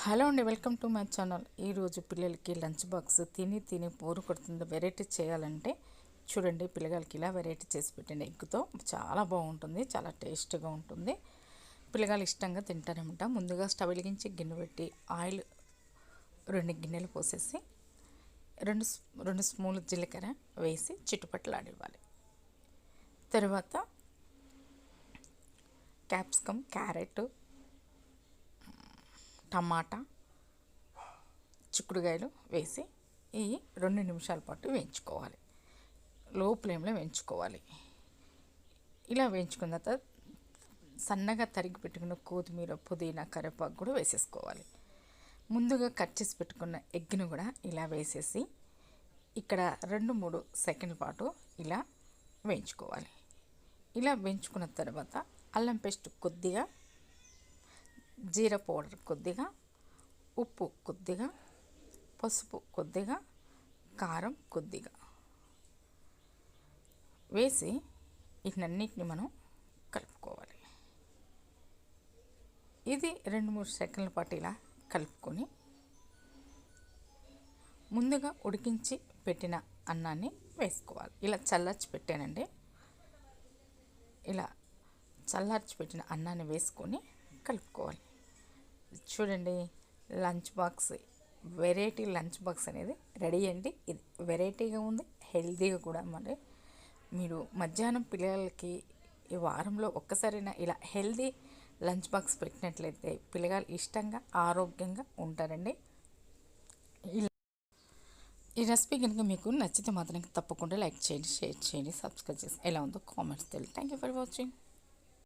Hello అండి, welcome to my channel. ఈరోజు పిల్లలకి లంచ్ బాక్స్ తిని బోరు కొడుతుంది. వెరైటీ చేయాలంటే చూడండి, పిల్లగాళ్ళకి ఇలా వెరైటీ చేసి పెట్టండి. ఎగ్గుతో చాలా బాగుంటుంది, చాలా టేస్ట్గా ఉంటుంది. పిల్లగాళ్ళు ఇష్టంగా తింటారనమాట. ముందుగా స్టవ్ వెలిగించి గిన్నె పెట్టి ఆయిల్ 2 గిన్నెలు పోసేసి రెండు స్పూన్లు జీలకర్ర వేసి చిట్టుపట్లాడివ్వాలి. తర్వాత క్యాప్సికమ్, క్యారెట్, టమాటా, చిక్కుడుకాయలు వేసి ఈ 2 నిమిషాల పాటు వేయించుకోవాలి. లో ఫ్లేమ్లో వేయించుకోవాలి. ఇలా వేయించుకున్న తర్వాత సన్నగా తరిగి పెట్టుకున్న కొత్తిమీర, పుదీనా, కరివేపాకు కూడా వేసేసుకోవాలి. ముందుగా కట్ చేసి పెట్టుకున్న ఎగ్ను కూడా ఇలా వేసేసి ఇక్కడ 2-3 సెకండ్ల పాటు ఇలా వేయించుకోవాలి. ఇలా వేయించుకున్న తర్వాత అల్లం పేస్ట్ కొద్దిగా, జీరా పౌడర్ కొద్దిగా, ఉప్పు కొద్దిగా, పసుపు కొద్దిగా, కారం కొద్దిగా వేసి వీటన్నిటిని మనం కలుపుకోవాలి. ఇది 2-3 సెకండ్ల పాటు ఇలా కలుపుకొని ముందుగా ఉడికించి పెట్టిన అన్నాన్ని వేసుకోవాలి. ఇలా చల్లార్చి పెట్టానండి. ఇలా చల్లార్చి పెట్టిన అన్నాన్ని వేసుకొని కలుపుకోవాలి. చూడండి, lunch box, variety lunch box అనేది రెడీ అండి. ఇది వెరైటీగా ఉంది, హెల్తీగా కూడా. మరి మీరు మధ్యాహ్నం పిల్లలకి ఈ వారంలో ఒక్కసారైనా ఇలా హెల్తీ లంచ్ బాక్స్ పెట్టినట్లయితే పిల్లగాళ్ళు ఇష్టంగా ఆరోగ్యంగా ఉంటారండి. ఈ రెసిపీ కనుక మీకు నచ్చితే మాత్రం తప్పకుండా లైక్ చేయండి, షేర్ చేయండి, సబ్స్క్రైబ్ చేసి ఎలా ఉందో కామెంట్స్ తెలియదు. Thank you for watching.